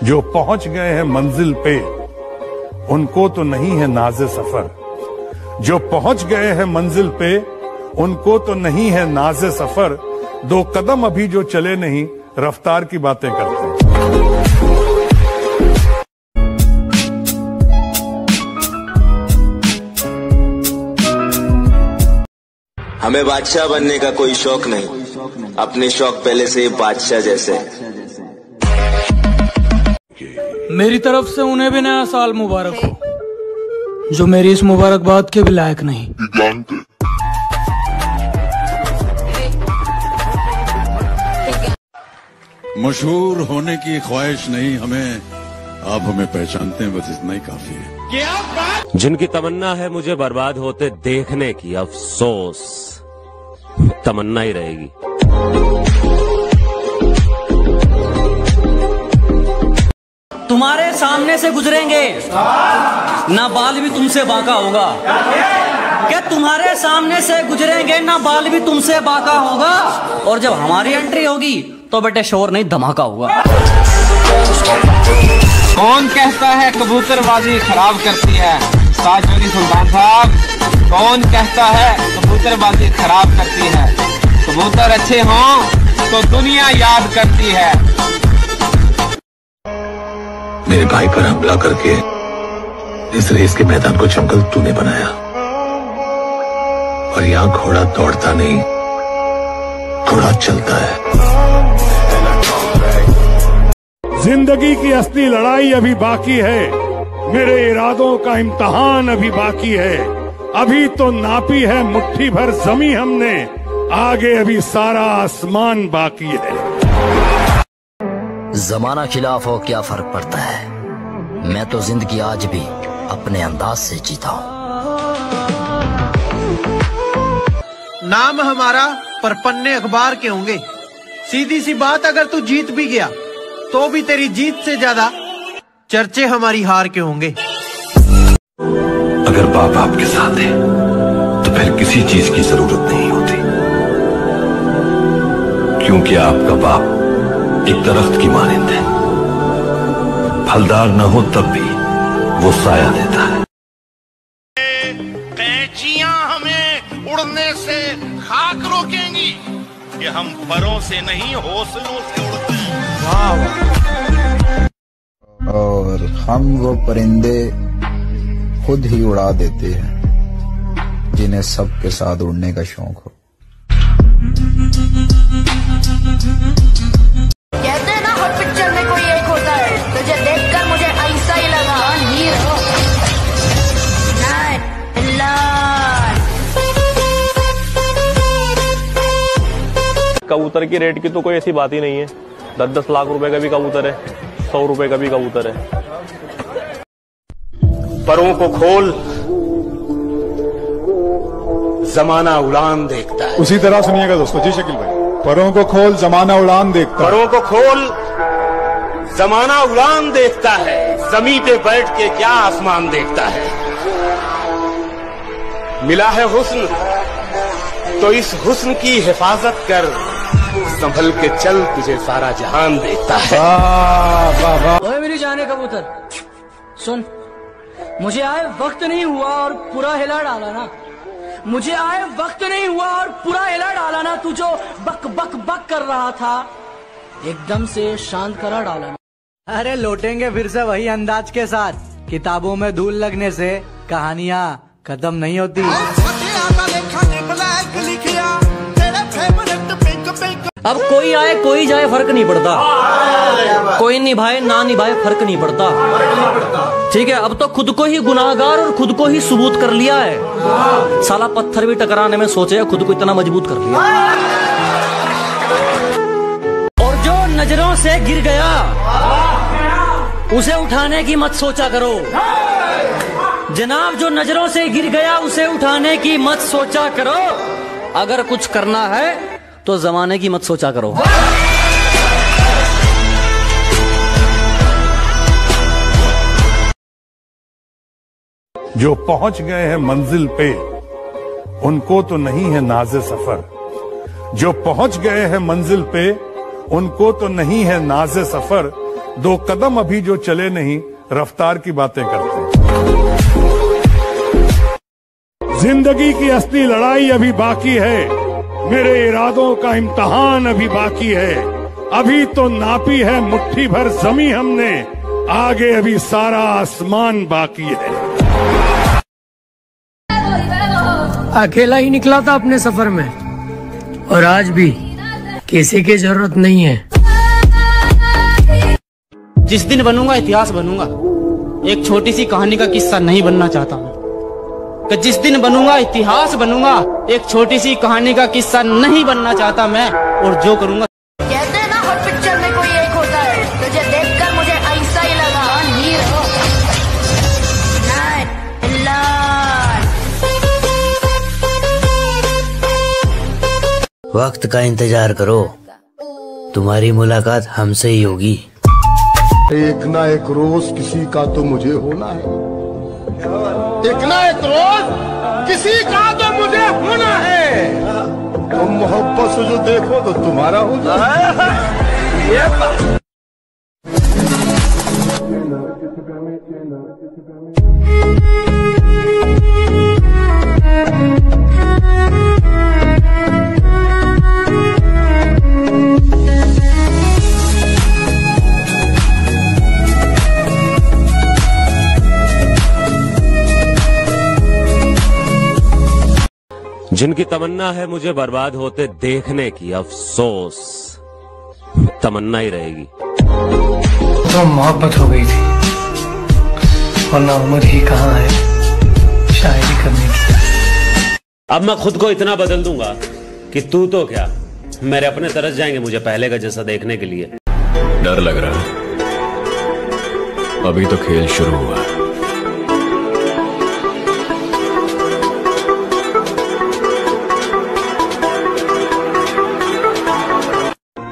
जो पहुंच गए हैं मंजिल पे उनको तो नहीं है नाज़े सफर। जो पहुंच गए हैं मंजिल पे उनको तो नहीं है नाज़े सफर। 2 कदम अभी जो चले नहीं रफ्तार की बातें करते हैं। हमें बादशाह बनने का कोई शौक नहीं, अपने शौक पहले से ही बादशाह जैसे। मेरी तरफ से उन्हें भी नया साल मुबारक हो, जो मेरी इस मुबारकबाद के भी लायक नहीं। मशहूर होने की ख्वाहिश नहीं हमें, आप हमें पहचानते हैं, बस इतना ही काफी है। क्या बात? जिनकी तमन्ना है मुझे बर्बाद होते देखने की, अफसोस तमन्ना ही रहेगी। तुम्हारे सामने से गुजरेंगे ना बाल भी तुमसे बांका होगा। क्या तुम्हारे सामने से गुजरेंगे ना बाल भी तुमसे बांका होगा। और जब हमारी एंट्री होगी तो बेटे शोर नहीं धमाका होगा। कौन कहता है कबूतरबाजी खराब करती है? ताजवली सुल्तान साहब, कौन कहता है कबूतरबाजी खराब करती है? कबूतर अच्छे हों तो दुनिया याद करती है। मेरे भाई पर हमला करके इस रेस के मैदान को जंगल तूने बनाया, और यहाँ घोड़ा दौड़ता नहीं, घोड़ा चलता है। जिंदगी की असली लड़ाई अभी बाकी है, मेरे इरादों का इम्तहान अभी बाकी है। अभी तो नापी है मुट्ठी भर जमी हमने, आगे अभी सारा आसमान बाकी है। जमाना खिलाफ हो क्या फर्क पड़ता है, मैं तो जिंदगी आज भी अपने अंदाज से जीता हूँ। नाम हमारा पर पन्ने अखबार के होंगे। सीधी सी बात, अगर तू जीत भी गया तो भी तेरी जीत से ज्यादा चर्चे हमारी हार के होंगे। अगर बाप आपके साथ है तो फिर किसी चीज की जरूरत नहीं होती, क्योंकि आपका बाप एक दरख्त की मानिंद है, फलदार न हो तब भी वो साया देता है। कैचियां हमें उड़ने से खाक रोकेंगी, कि हम परों से नहीं हौसलों से उड़ते हैं। और हम वो परिंदे खुद ही उड़ा देते हैं जिन्हें सबके साथ उड़ने का शौक हो। कहते हैं ना हर पिक्चर में कोई एक होता है, तुझे देखकर मुझे ऐसा ही लगा। हीरो कबूतर की रेट की तो कोई ऐसी बात ही नहीं है। 10-10 लाख रुपए का भी कबूतर है, 100 रुपए का भी कबूतर है। परों को खोल, जमाना उड़ान देखता है। उसी तरह सुनिएगा दोस्तों। जी शकील भाई, परों को खोल, जमाना उड़ान देखता है। परों को खोल, जमाना उड़ान देखता है। जमीन पे बैठ के क्या आसमान देखता है। मिला है हुस्न तो इस हुस्न की हिफाजत कर, संभल के चल तुझे सारा जहान देखता है। ओए मेरी जाने कबूतर सुन, मुझे आए वक्त नहीं हुआ और पूरा हिला डाला ना। मुझे आए वक्त नहीं हुआ और पूरा हिला डाला ना। तू जो बक बक बक कर रहा था एकदम से शांत करा डाला ना। अरे लौटेंगे फिर से वही अंदाज के साथ। किताबों में धूल लगने से कहानियां खत्म नहीं होती। अब कोई आए कोई जाए फर्क नहीं पड़ता, कोई निभाए ना निभाए फर्क नहीं पड़ता। ठीक है, अब तो खुद को ही गुनाहगार और खुद को ही सबूत कर लिया है। साला पत्थर भी टकराने में सोचे, खुद को इतना मजबूत कर लिया। और जो नजरों से गिर गया उसे उठाने की मत सोचा करो जनाब। जो नजरों से गिर गया उसे उठाने की मत सोचा करो। अगर कुछ करना है तो जमाने की मत सोचा करो। जो पहुंच गए हैं मंजिल पे उनको तो नहीं है नाज़े सफर। जो पहुंच गए हैं मंजिल पे उनको तो नहीं है नाज़े सफर। दो कदम अभी जो चले नहीं, रफ्तार की बातें करते हैं। जिंदगी की असली लड़ाई अभी बाकी है, मेरे इरादों का इम्तिहान अभी बाकी है। अभी तो नापी है मुट्ठी भर जमी हमने, आगे अभी सारा आसमान बाकी है। अकेला ही निकला था अपने सफर में, और आज भी किसी की जरूरत नहीं है। जिस दिन बनूंगा इतिहास बनूंगा, एक छोटी सी कहानी का किस्सा नहीं बनना चाहता मैं। कि जिस दिन बनूंगा इतिहास बनूंगा, एक छोटी सी कहानी का किस्सा नहीं बनना चाहता मैं। और जो करूंगा, कहते हैं ना हर पिक्चर में कोई एक होता है, तुझे देखकर मुझे ऐसा ही लगा। हीरो वक्त का इंतजार करो, तुम्हारी मुलाकात हमसे ही होगी। एक ना एक रोज किसी का तो मुझे होना है, एक ना एक रोज किसी का तो मुझे होना है। तुम मोहब्बत से जो देखो तो तुम्हारा हो जाए। जिनकी तमन्ना है मुझे बर्बाद होते देखने की, अफसोस तमन्ना ही रहेगी। तो मोहब्बत हो गई थी, वरना उम्र ही कहाँ है शायरी करने की। अब मैं खुद को इतना बदल दूंगा कि तू तो क्या, मेरे अपने तरस जाएंगे मुझे पहले का जैसा देखने के लिए। डर लग रहा है, अभी तो खेल शुरू हुआ है।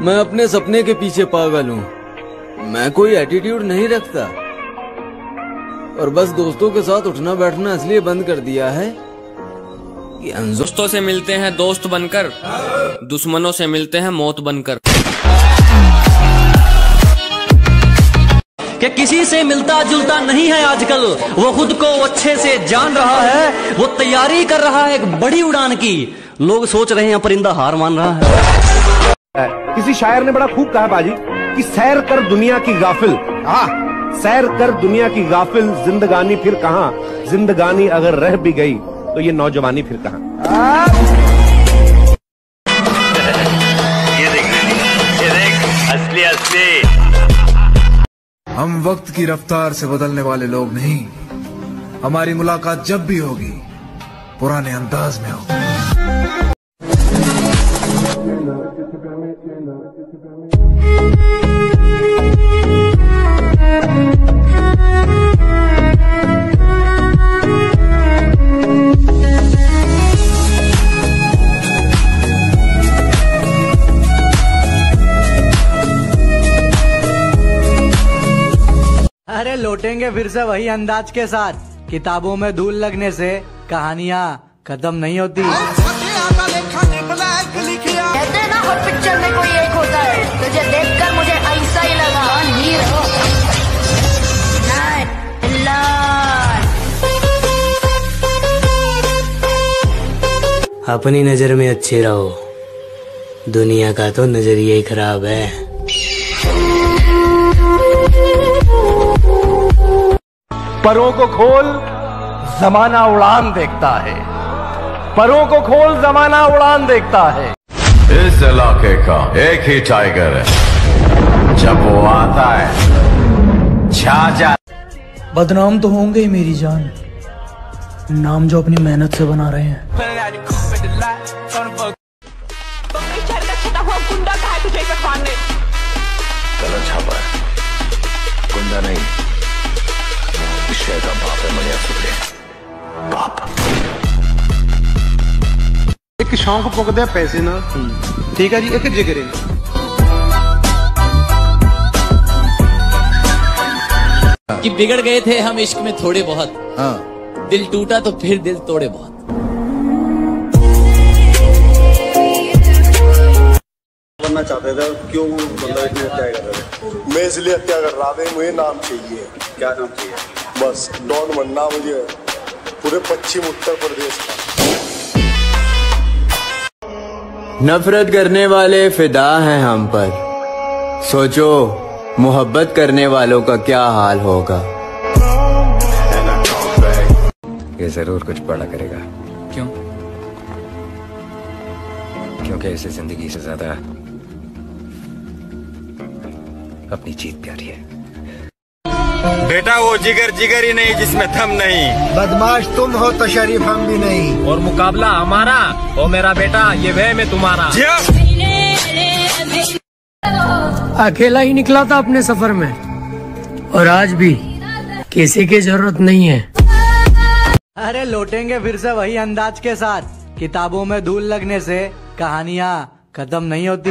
मैं अपने सपने के पीछे पागल हूँ, मैं कोई एटीट्यूड नहीं रखता, और बस दोस्तों के साथ उठना बैठना इसलिए बंद कर दिया है कि दोस्तों से मिलते हैं दोस्त बनकर, दुश्मनों से मिलते हैं मौत बनकर। कि किसी से मिलता जुलता नहीं है आजकल, वो खुद को अच्छे से जान रहा है, वो तैयारी कर रहा है एक बड़ी उड़ान की। लोग सोच रहे हैं परिंदा हार मान रहा है। किसी शायर ने बड़ा खूब कहा बाजी कि सैर कर दुनिया की गाफिल, सैर कर दुनिया की गाफिल, जिंदगानी फिर कहाँ, जिंदगानी अगर रह भी गई तो ये नौजवानी फिर कहाँ। ये देख असली असली। हम वक्त की रफ्तार से बदलने वाले लोग नहीं, हमारी मुलाकात जब भी होगी पुराने अंदाज में होगी। अरे लौटेंगे फिर से वही अंदाज के साथ, किताबों में धूल लगने से कहानियाँ खत्म नहीं होती। कहते हैं ना हर पिक्चर में कोई एक होता है, तुझे देखकर मुझे ऐसा ही लगा। हीरो अपनी नजर में अच्छे रहो, दुनिया का तो नजरिया ही खराब है। परों को खोल, जमाना उड़ान देखता है। परों को खोल, जमाना उड़ान देखता है। इस इलाके का एक ही टाइगर है, जब वो आता है छा जा। बदनाम तो होंगे ही मेरी जान, नाम जो अपनी मेहनत से बना रहे हैं। गलत छापा है, गुंडा नहीं, विषय का बाप है। मनिया सुपड़े बाप। एक शौक पुगदे पैसे ना, ठीक है जी, एक जिगरे कि बिगड़ गए थे हम इश्क में थोड़े बहुत, दिल टूटा तो फिर दिल तोड़े बहुत। वरना करना चाहते थे, क्यों मतलब इतनी हत्या कर रहे थे? मैं इसलिए हत्या कर रहा था, मुझे नाम चाहिए। क्या नाम चाहिए? बस डॉन बनना मुझे पूरे पश्चिम उत्तर प्रदेश का। नफरत करने वाले फिदा हैं हम पर, सोचो मोहब्बत करने वालों का क्या हाल होगा। ये जरूर कुछ बड़ा करेगा। क्यों? क्योंकि इसे जिंदगी से ज्यादा अपनी जीत प्यारी है। बेटा वो जिगर जिगर ही नहीं जिसमें दम नहीं। बदमाश तुम हो तो शरीफ हम भी नहीं। और मुकाबला हमारा, ओ मेरा बेटा ये वह में तुम्हारा। अकेला ही निकला था अपने सफर में, और आज भी किसी की जरूरत नहीं है। अरे लौटेंगे फिर से वही अंदाज के साथ। किताबों में धूल लगने से कहानियाँ खत्म नहीं होती।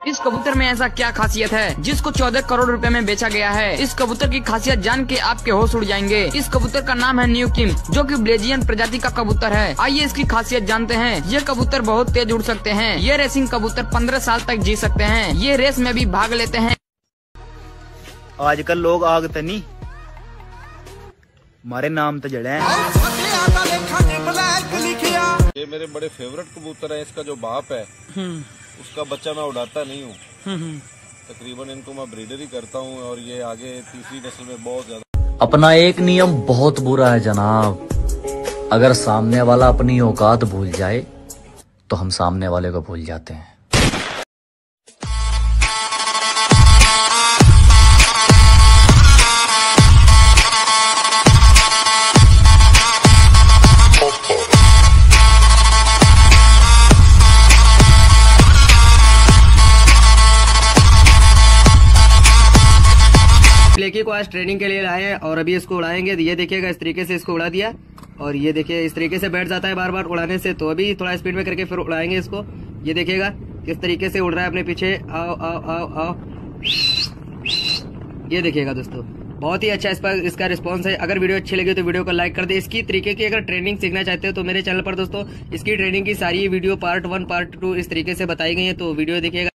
इस कबूतर में ऐसा क्या खासियत है जिसको 14 करोड़ रुपए में बेचा गया है? इस कबूतर की खासियत जान के आपके होश उड़ जाएंगे। इस कबूतर का नाम है न्यू किंग, जो कि ब्लेजियन प्रजाति का कबूतर है। आइए इसकी खासियत जानते हैं। ये कबूतर बहुत तेज उड़ सकते हैं। ये रेसिंग कबूतर 15 साल तक जी सकते हैं। ये रेस में भी भाग लेते हैं। आजकल लोग आग तनी हमारे नाम तो जड़े हैं। ये मेरे बड़े फेवरेट कबूतर है। इसका जो बाप है उसका बच्चा मैं उड़ाता नहीं हूँ। तकरीबन इनको मैं ब्रीडर ही करता हूँ, और ये आगे तीसरी नस्ल में बहुत ज्यादा। अपना एक नियम बहुत बुरा है जनाब, अगर सामने वाला अपनी औकात भूल जाए तो हम सामने वाले को भूल जाते हैं। लेके को आज ट्रेनिंग के लिए लाए हैं और अभी इसको उड़ाएंगे। ये देखिएगा इस तरीके से इसको उड़ा दिया, और ये देखिए इस तरीके से बैठ जाता है बार बार उड़ाने से। तो अभी थोड़ा स्पीड में करके फिर उड़ाएंगे इसको। ये देखिएगा किस तरीके से उड़ रहा है अपने पीछे। आओ आओ आओ आओ, ये देखिएगा दोस्तों, बहुत ही अच्छा इस पर इसका रिस्पॉन्स है। अगर वीडियो अच्छी लगी तो वीडियो को लाइक कर दे। इसकी तरीके की अगर ट्रेनिंग सीखना चाहते हो तो मेरे चैनल पर दोस्तों इसकी ट्रेनिंग की सारी वीडियो पार्ट 1 पार्ट 2 इस तरीके से बताई गई है, तो वीडियो देखिएगा।